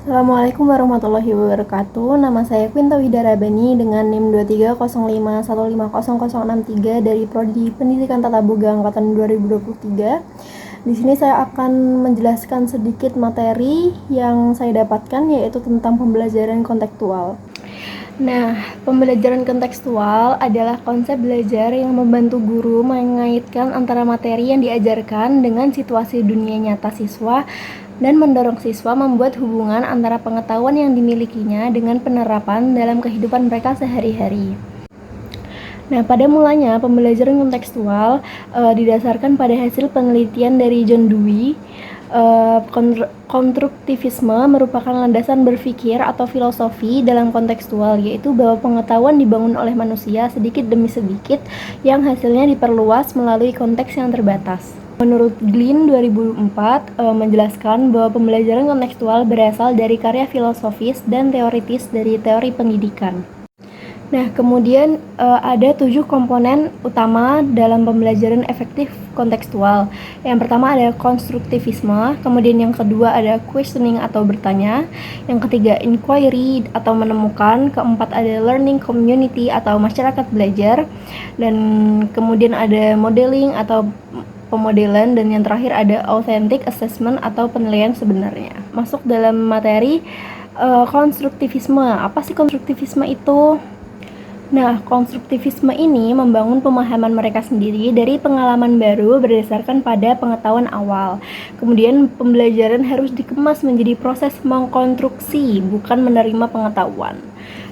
Assalamualaikum warahmatullahi wabarakatuh. Nama saya Quinta Widarabani dengan NIM 2305150063 dari Prodi Pendidikan Tata Boga angkatan 2023. Di sini saya akan menjelaskan sedikit materi yang saya dapatkan, yaitu tentang pembelajaran kontekstual. Nah, pembelajaran kontekstual adalah konsep belajar yang membantu guru mengaitkan antara materi yang diajarkan dengan situasi dunia nyata siswa dan mendorong siswa membuat hubungan antara pengetahuan yang dimilikinya dengan penerapan dalam kehidupan mereka sehari-hari. Nah, pada mulanya pembelajaran kontekstual didasarkan pada hasil penelitian dari John Dewey. Konstruktivisme merupakan landasan berpikir atau filosofi dalam kontekstual, yaitu bahwa pengetahuan dibangun oleh manusia sedikit demi sedikit yang hasilnya diperluas melalui konteks yang terbatas. Menurut Glynn 2004 menjelaskan bahwa pembelajaran kontekstual berasal dari karya filosofis dan teoritis dari teori pendidikan. Nah, kemudian ada 7 komponen utama dalam pembelajaran efektif kontekstual. Yang pertama ada konstruktivisme, kemudian yang kedua ada questioning atau bertanya, yang ketiga inquiry atau menemukan, keempat ada learning community atau masyarakat belajar, dan kemudian ada modeling atau pemodelan, dan yang terakhir ada authentic assessment atau penilaian sebenarnya. Masuk dalam materi konstruktivisme. Apa sih konstruktivisme itu? Nah, konstruktivisme ini membangun pemahaman mereka sendiri dari pengalaman baru berdasarkan pada pengetahuan awal. Kemudian pembelajaran harus dikemas menjadi proses mengkonstruksi, bukan menerima pengetahuan.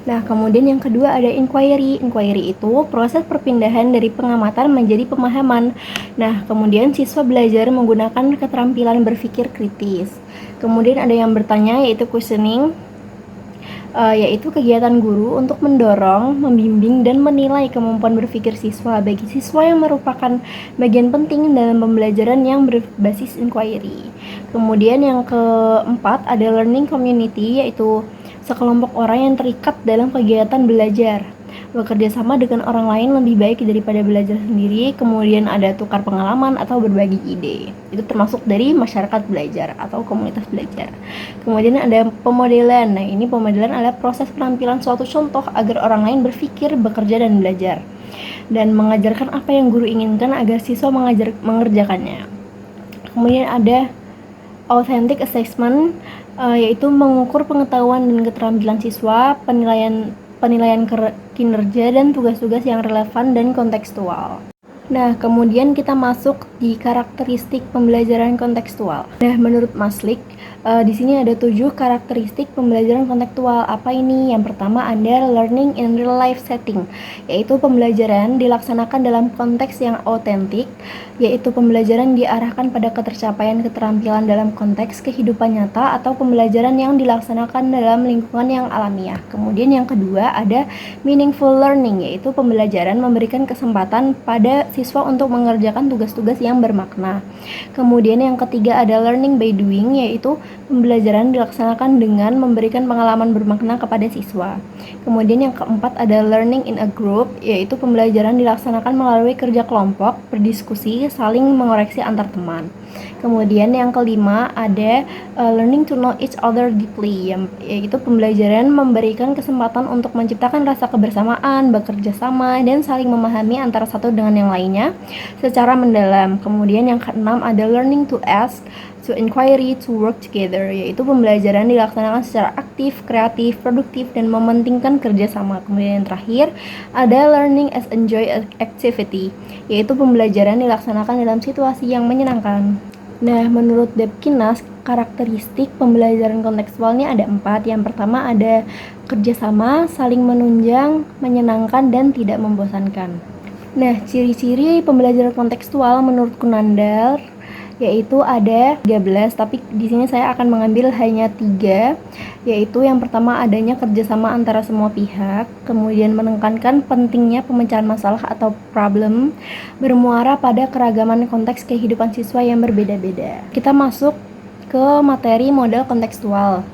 Nah, kemudian yang kedua ada inquiry. Inquiry itu proses perpindahan dari pengamatan menjadi pemahaman. Nah, kemudian siswa belajar menggunakan keterampilan berpikir kritis. Kemudian ada yang bertanya, yaitu questioning, yaitu kegiatan guru untuk mendorong, membimbing, dan menilai kemampuan berpikir siswa bagi siswa yang merupakan bagian penting dalam pembelajaran yang berbasis inquiry. Kemudian yang keempat ada learning community, yaitu sekelompok orang yang terikat dalam kegiatan belajar, bekerja sama dengan orang lain lebih baik daripada belajar sendiri. Kemudian ada tukar pengalaman atau berbagi ide, itu termasuk dari masyarakat belajar atau komunitas belajar. Kemudian ada pemodelan. Nah, ini pemodelan adalah proses penampilan suatu contoh agar orang lain berpikir, bekerja, dan belajar, dan mengajarkan apa yang guru inginkan agar siswa mengerjakannya. Kemudian ada authentic assessment, yaitu mengukur pengetahuan dan keterampilan siswa, penilaian kinerja, dan tugas-tugas yang relevan dan kontekstual. Nah, kemudian kita masuk di karakteristik pembelajaran kontekstual. Nah, menurut Maslik, di sini ada 7 karakteristik pembelajaran kontekstual. Apa ini? Yang pertama ada learning in real life setting, yaitu pembelajaran dilaksanakan dalam konteks yang autentik, yaitu pembelajaran diarahkan pada ketercapaian keterampilan dalam konteks kehidupan nyata atau pembelajaran yang dilaksanakan dalam lingkungan yang alamiah. Kemudian yang kedua ada meaningful learning, yaitu pembelajaran memberikan kesempatan pada siswa untuk mengerjakan tugas-tugas yang bermakna. Kemudian yang ketiga ada learning by doing, yaitu pembelajaran dilaksanakan dengan memberikan pengalaman bermakna kepada siswa. Kemudian yang keempat ada learning in a group, yaitu pembelajaran dilaksanakan melalui kerja kelompok, berdiskusi, saling mengoreksi antar teman. Kemudian yang kelima ada learning to know each other deeply, yaitu pembelajaran memberikan kesempatan untuk menciptakan rasa kebersamaan, bekerja sama, dan saling memahami antara satu dengan yang lainnya secara mendalam. Kemudian yang keenam ada learning to ask, to inquiry, to work together, yaitu pembelajaran dilaksanakan secara aktif, kreatif, produktif, dan mementingkan kerjasama. Kemudian yang terakhir ada learning as enjoy activity, yaitu pembelajaran dilaksanakan dalam situasi yang menyenangkan. Nah, menurut Debkinas, karakteristik pembelajaran kontekstual ini ada 4. Yang pertama ada kerjasama, saling menunjang, menyenangkan, dan tidak membosankan. Nah, ciri-ciri pembelajaran kontekstual menurut Kunandar yaitu ada 13, tapi di sini saya akan mengambil hanya 3, yaitu yang pertama adanya kerjasama antara semua pihak, kemudian menekankan pentingnya pemecahan masalah atau problem, bermuara pada keragaman konteks kehidupan siswa yang berbeda-beda. Kita masuk ke materi model kontekstual.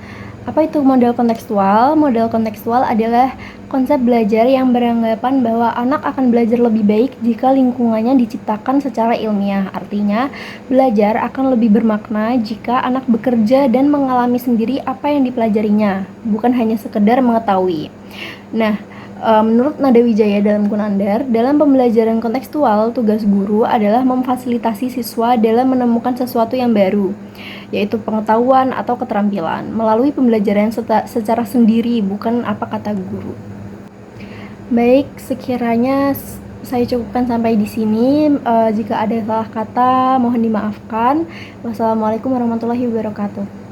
Apa itu model kontekstual? Model kontekstual adalah konsep belajar yang beranggapan bahwa anak akan belajar lebih baik jika lingkungannya diciptakan secara ilmiah. Artinya, belajar akan lebih bermakna jika anak bekerja dan mengalami sendiri apa yang dipelajarinya, bukan hanya sekedar mengetahui. Nah, menurut Nada Wijaya dalam Kunandar, dalam pembelajaran kontekstual, tugas guru adalah memfasilitasi siswa dalam menemukan sesuatu yang baru, yaitu pengetahuan atau keterampilan, melalui pembelajaran secara sendiri, bukan apa kata guru. Baik, sekiranya saya cukupkan sampai di sini. Jika ada salah kata, mohon dimaafkan. Wassalamualaikum warahmatullahi wabarakatuh.